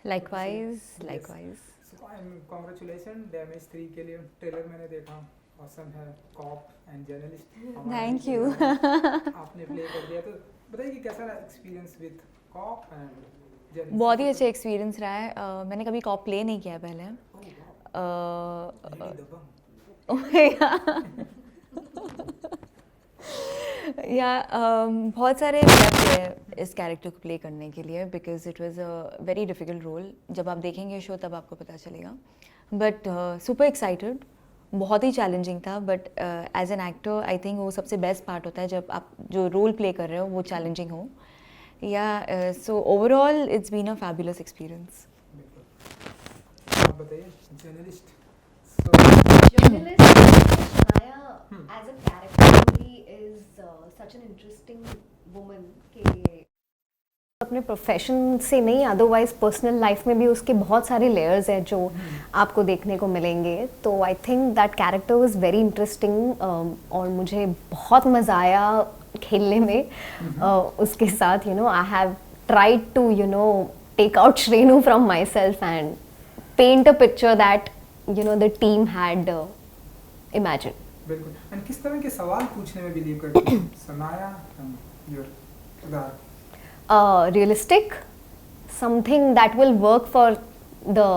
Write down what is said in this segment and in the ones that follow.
Likewise, Yes. likewise. So congratulations damage 3 के लिए trailer मैंने देखा ऑसम है कॉप एंड जर्नलिस्ट हमारा ही Thank you. किरदार है आपने प्ले कर दिया तो बताइए कि कैसा रहा experience with cop and journalist बहुत ही अच्छा एक्सपीरियंस रहा है। मैंने कभी कॉप प्ले नहीं किया है पहले। लेडी दबंग या बहुत सारे steps है इस कैरेक्टर को प्ले करने के लिए because it was a very difficult role. जब आप देखेंगे शो तब आपको पता चलेगा। बट सुपर एक्साइटेड, बहुत ही चैलेंजिंग था। But as an actor I think वो सबसे बेस्ट पार्ट होता है जब आप जो रोल प्ले कर रहे हो वो चैलेंजिंग हो। या so overall it's been a fabulous experience. बिल्कुल आप बताइए journalist Journalist Shania as a character only is such an interesting woman कि अपने प्रोफेशन से नहीं अदरवाइज पर्सनल लाइफ में भी उसके बहुत सारे लेयर्स हैं जो आपको देखने को मिलेंगे। तो I think that character was very interesting और मुझे बहुत मज़ा आया खेलने में उसके साथ। You know I have tried to take out Shrenu from myself and paint a picture that the team had imagined. बिल्कुल एंड किस तरह के सवाल पूछने में बिलीव करती हैं सनाया योर किरदार Realistic, something that will work for the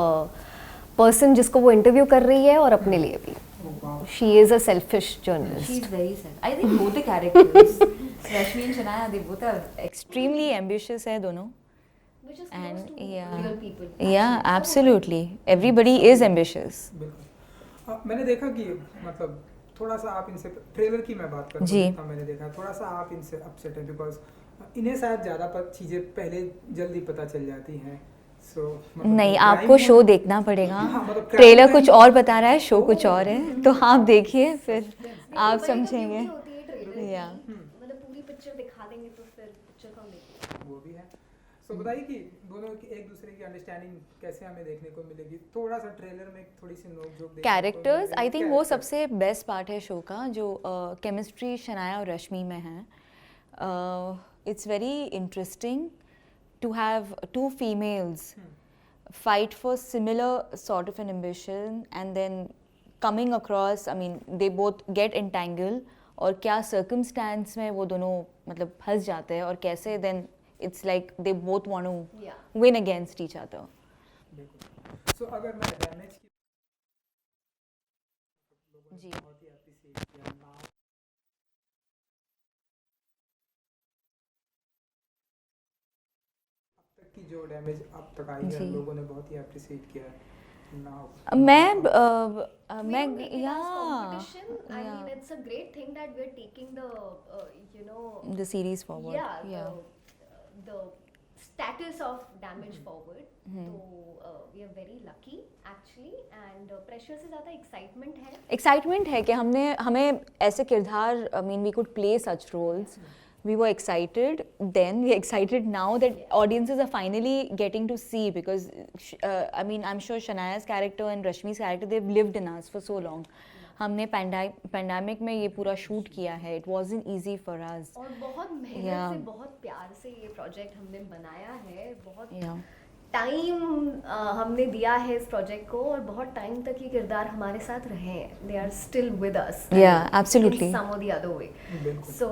person जिसको वो इंटरव्यू कर रही है और अपने लिए भी। She is a selfish journalist. She's very sad. I think both the characters, Rashmi and Shania, they both are extremely ambitious है दोनों. Which is And close to yeah, real people. yeah, absolutely. Everybody is ambitious. बिल्कुल मैंने देखा कि मतलब थोड़ा सा आप इनसे ट्रेलर की मैं बात कर जी। रहा हूँ मैंने देखा थोड़ा सा आप इनसे अपसेट है बिकॉज इन्हें शायद ज़्यादा चीज़ें पहले जल्दी पता चल जाती हैं सो नहीं, आपको शो देखना पड़ेगा। हाँ, मतलब ट्रेलर crime कुछ में- और बता रहा है, शो कुछ और है। तो आप देखिए फिर आप वही तो समझेंगे। beauty होती है trailer की। Yeah. मतलब पूरी पिक्चर दिखा देंगे तो फिर पिक्चर कौन देखेगा। वो भी है सो बताइए कि दोनों की एक दूसरे की अंडरस्टैंडिंग कैसे हमें देखने को मिलेगी थोड़ा सा ट्रेलर में थोड़ी सी नोक-झोंक कैरेक्टर्स आई थिंक वो सबसे बेस्ट पार्ट है शो का, जो केमिस्ट्री शनाया और रश्मि में है। It's very interesting to have two females fight for similar sort of an ambition and then coming across, I mean they both get entangled और क्या circumstance में वो दोनों मतलब फंस जाते हैं और कैसे then it's like they both want to Yeah. win against each other. बिल्कुल सो अगर मैं डैमेज की लोगों ने जी। बहुत ही एप्रिशिएट किया नाउ अब तक की जो डैमेज अब तक आई है जी। लोगों ने बहुत ही एप्रिशिएट किया है now We don't take it as yeah, competition. I yeah. mean, it's a great thing that we're taking the, The series forward. yeah, the status of damage forward. So we are very lucky actually, and pressure से ज़्यादा excitement है. Excitement है कि हमें ऐसे किरदार, I mean we could play such roles. We were excited then, we're excited now that audiences are finally getting to see because I mean I'm sure Shanaya's character and Rashmi's character, they've lived in us for so long. हमने pandemic में ये पूरा shoot किया है. It wasn't easy for us. और बहुत मेहनत Yeah. से बहुत प्यार से ये प्रोजेक्ट हमने बनाया है. बहुत Yeah. टाइम हमने दिया है इस प्रोजेक्ट को और बहुत टाइम तक ये किरदार हमारे साथ रहे हैं. They are still with us. Yeah, absolutely. In some or the other way. बिल्कुल So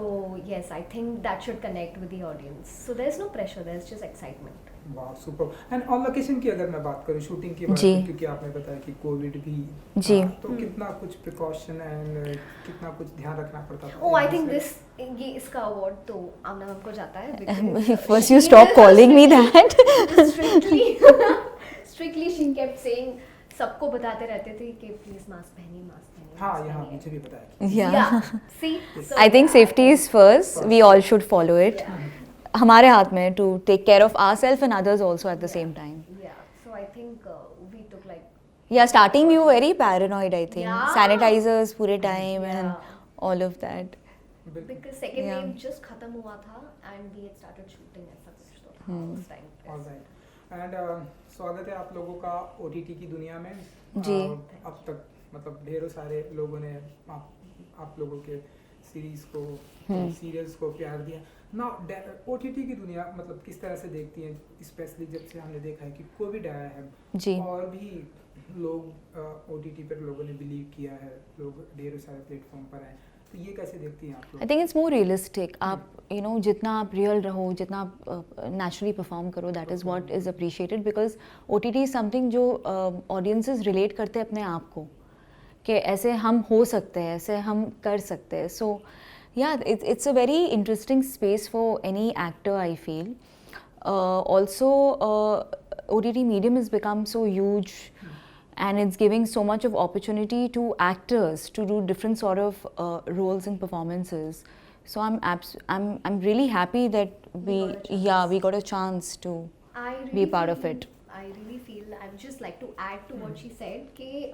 yes, I think that should connect with the audience. So there's no pressure, there's just excitement. वाह super and on location की अगर मैं बात करूं shooting की बात जी। करूं, क्योंकि आपने बताया कि कोविड भी जी। था, तो कितना कुछ प्रिकॉशन एंड कितना कुछ ध्यान रखना पड़ता था Oh, I एक think दूसरे- ये इसका अवार्ड तो आमना मैम को जाता है. because First she you stop is calling me that. strictly she kept saying, सबको बताते रहते थे कि प्लीज मास्क पहनिए, मास्क पहनिए. हाँ mask यहाँ पहनिए. मुझे भी बताया Yeah. See, so I think safety is first. We all should follow it. Yeah. हमारे हाथ में to take care of ourselves and others also at the same time. Yeah, so I think we took like Yeah, starting we were very paranoid, I think. Yeah. Sanitizers पूरे time Yeah. and all of that. बिल्कुल because second Yeah. wave just खत्म हुआ था and we had started shooting ऐसा कुछ तो था उस टाइम पे. ऑलराइट एंड स्वागत है आप लोगों का ओटीटी की दुनिया में जी। अब तक मतलब ढेरों सारे लोगों ने आप लोगों के सीरीज को सीरियल्स को प्यार दिया ना OTT की दुनिया मतलब किस तरह से देखती है, स्पेशली जब से हमने देखा है कि कोविड आया है जी और भी लोग OTT पर लोगों ने बिलीव किया है, लोग ढेरों सारे प्लेटफॉर्म पर आए, तो ये कैसे देखती हैं आप लोग? I think it's more realistic. आप यू नो जितना आप रियल रहो, जितना आप नेचुरली परफॉर्म करो, that is what is appreciated. Because OTT is something जो ऑडियंसेस रिलेट करते हैं अपने आप को कि ऐसे हम हो सकते हैं, ऐसे हम कर सकते हैं. सो yeah, it's a very interesting space for any actor, I feel. Also, OTT medium has become so huge, and it's giving so much of opportunity to actors to do different sort of roles and performances. So I'm really happy that we got a chance to I really be part of feel- it. I really feel I would just like to add to what she said कि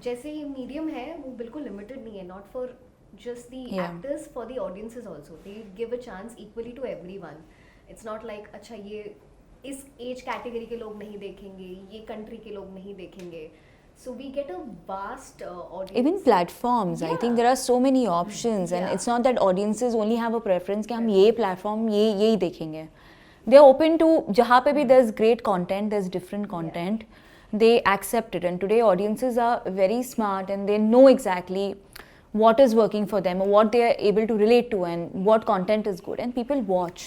जैसे ये medium है वो बिल्कुल limited नहीं है, not for just the Yeah. actors, for the audiences also. They give a chance equally to everyone. It's not like अच्छा ये इस एज कैटेगरी के लोग नहीं देखेंगे, ये कंट्री के लोग नहीं देखेंगे. So we get a vast audience. Even platforms, I think Yeah. there are so many options, and Yeah. it's not that audiences only have a preference कि हम ये platform यही देखेंगे. They are open to जहाँ पे भी there's great content, there's different content, they accept it. And today audiences are very smart and they know exactly what is working for them or what they are able to relate to and what content is good, and people watch.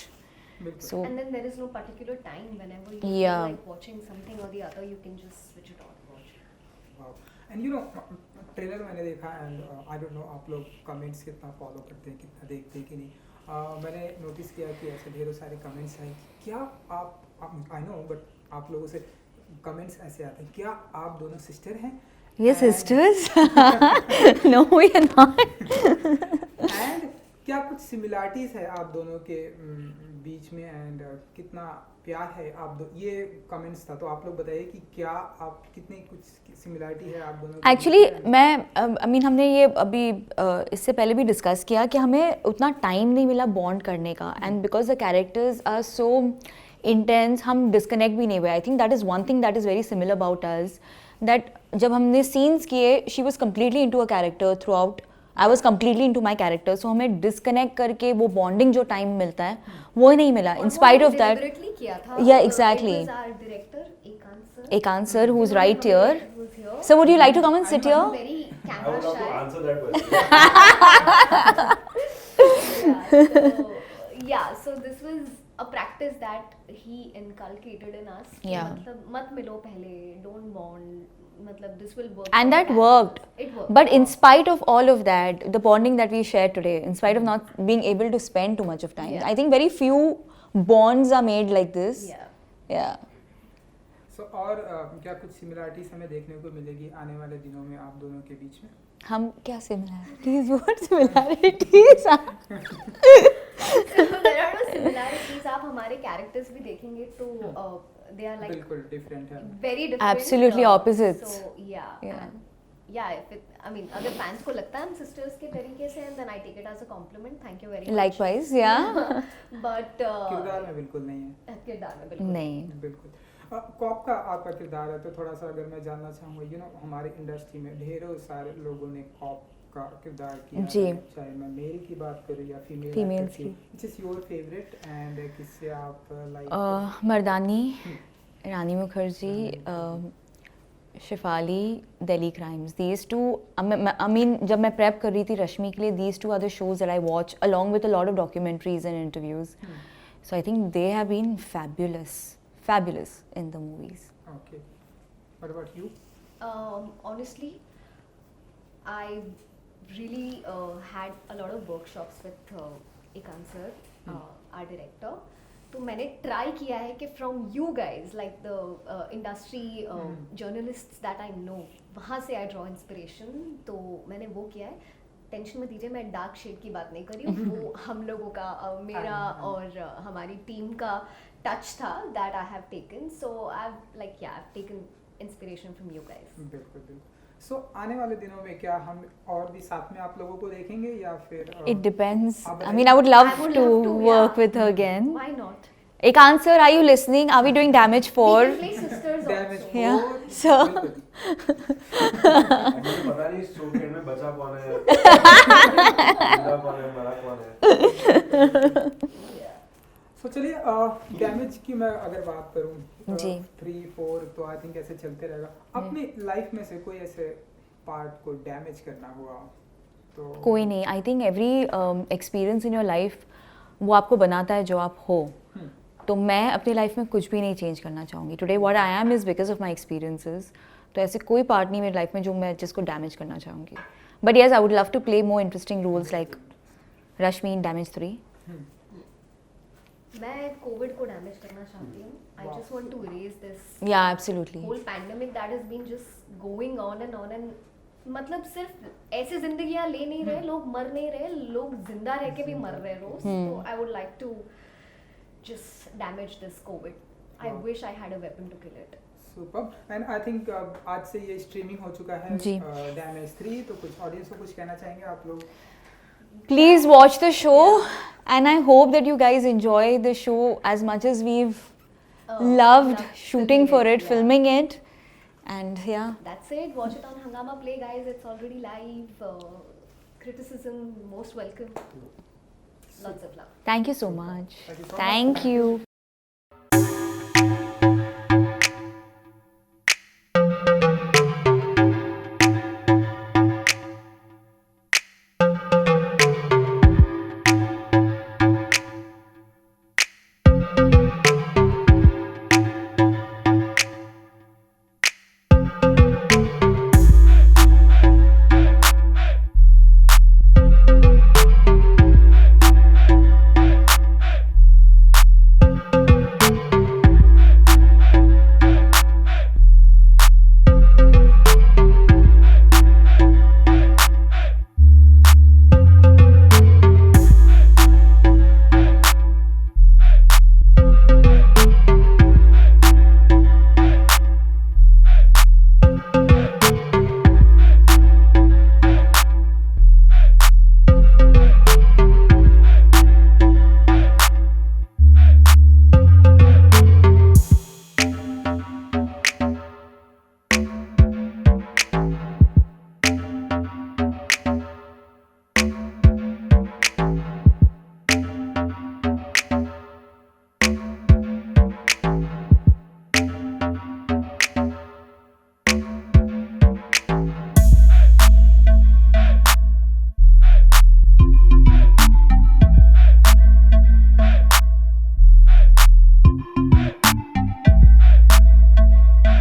बिल्कुल. So And then there is no particular time whenever you Yeah. feel like watching something or the other, you can just switch it on and watch. Wow. And you know trailer मैंने देखा and I don't know आप लोग comments कितना follow करते हैं, कितना देखते हैं कि नहीं. मैंने नोटिस किया कि ऐसे ढेरों सारे कमेंट्स आए. क्या आप आई नो बट आप लोगों से कमेंट्स ऐसे आते हैं, क्या आप दोनों सिस्टर हैं? we're sisters. No, we are not. And क्या कुछ सिमिलरिटीज है आप दोनों के बीच में एंड कितना प्यार है आप दो, ये कमेंट्स था, तो आप लोग बताइए कि क्या आप कितनी कुछ सिमिलरिटी है आप दोनों के एक्चुअली बीच में? मैं आई मीन हमने ये अभी इससे पहले भी डिस्कस किया कि हमें उतना टाइम नहीं मिला बॉन्ड करने का, and because the characters are so intense हम डिस्कनेक्ट भी नहीं हुए. I think that is one thing that is very similar about us, that जब हमने सीन्स किए she was completely into a character throughout, I was completely into my character. So हमें disconnect करके वो bonding जो time मिलता है वो नहीं मिला. In spite of that deliberately किया था. Yeah, exactly. It was our director Ekant sir. Ekant sir, who's right here. Who's here. So would you like to come and sit here? Very I camera would love to shy. answer that question. Yeah, so this was a practice that he inculcated in us. कि Yeah. मतलब मत मिलो पहले, don't bond. मतलब this will work. And for that the worked. actors. It worked. But in spite of all of that, the bonding that we share today, in spite of not being able to spend too much of time, Yeah. I think very few bonds are made like this. Yeah. Yeah. So, और क्या कुछ similarities हमें देखने को मिलेगी आने वाले दिनों में आप दोनों के बीच में? हम क्या similarities? What similarities? So there are no similarities. आप हमारे characters भी देखेंगे तो they are like बिल्कुल डिफरेंट है. very different. Absolutely opposites. So yeah. Yeah. And yeah, if it, I mean, अगर fans को लगता है हम sisters के तरीके से, then I take it as a compliment. Thank you very much. Likewise, yeah. But किरदार में बिल्कुल नहीं है. किरदार में बिल्कुल नहीं. बिल्कुल. कॉप का आपका किरदार है, तो थोड़ा सा अगर मैं जानना चाहूँगा, यू नो हमारे इंडस्ट्री में ढेरों सारे लोगों ने कॉप का किरदार किया जी. है, चाहे मैं मेल की बात करूँ या फीमेल Females की. Which is your favourite and किससे आप like Mardaani, Rani Mukherjee, Shefali, Delhi crimes. These two, I mean, जब मैं prep कर रही थी रश्मि के लिए, these two are the shows that I watch along with a lot of documentaries and interviews. So I think they have been fabulous in the movies. Okay. What about you? honestly, I really had a lot of workshops with Ekant sir, our director. तो मैंने try किया है कि from you guys like the industry journalists that I know, वहाँ से I draw inspiration. तो मैंने वो किया है. टेंशन मत दीजिए, मैं डार्क शेड की बात नहीं कर रही हूँ. वो हम लोगों का मेरा और हमारी टीम का टच था that I have taken. So I like yeah I have taken inspiration from you guys. बिल्कुल बिल्कुल. सो आने वाले दिनों में क्या हम और भी साथ में आप लोगों को देखेंगे या फिर It depends. आप I mean, I would love I would to love to, work yeah. with her again. Why not? Ekant sir, are you listening? Are we doing Damage 4? We can play sisters Damage damage Yeah. 4 So- मुझे पता नहीं इस show के में बचा कौन है जिंदा कौन है मरा कौन है सो चलिए डैमेज की मैं अगर बात करूं जी। 3 4 तो आई थिंक ऐसे चलते रहेगा अपनी लाइफ में से कोई ऐसे पार्ट को डैमेज करना हुआ तो कोई नहीं, I think every experience in your life वो आपको बनाता है जो आप हो. हम्म, तो मैं अपनी लाइफ में कुछ भी नहीं चेंज करना चाहूँगी. Today what I am is because of my experiences. तो ऐसे कोई पार्ट नहीं मेरी लाइफ में जो मैं जिसको डैमेज करना चाहूँगी. But yes, I would love to play more interesting roles like Rashmi in damage 3. Hmm, मैं कोविड को डैमेज करना चाहती हूँ. I Wow. Just want to erase this yeah absolutely. whole pandemic that has been just going on and मतलब सिर्फ ऐसे जिंदगियां ले नहीं रहे, लोग मर नहीं रहे, लोग जिंदा रह के भी मर रहे रोज. तो I would like to just damage this Covid. I Wow. Wish I had a weapon to kill it. Super and I think आज से ये स्ट्रीमिंग हो चुका है जी। डैमेज 3 तो कुछ ऑडियंस को कुछ कहना चाहेंगे आप लोग Please watch the show, and I hope that you guys enjoy the show as much as we've loved shooting for it, filming it, and yeah. That's it. Watch it on Hangama Play, guys. It's already live. Criticism most welcome. Lots of love. Thank you so much. Thank you so much. Thank you.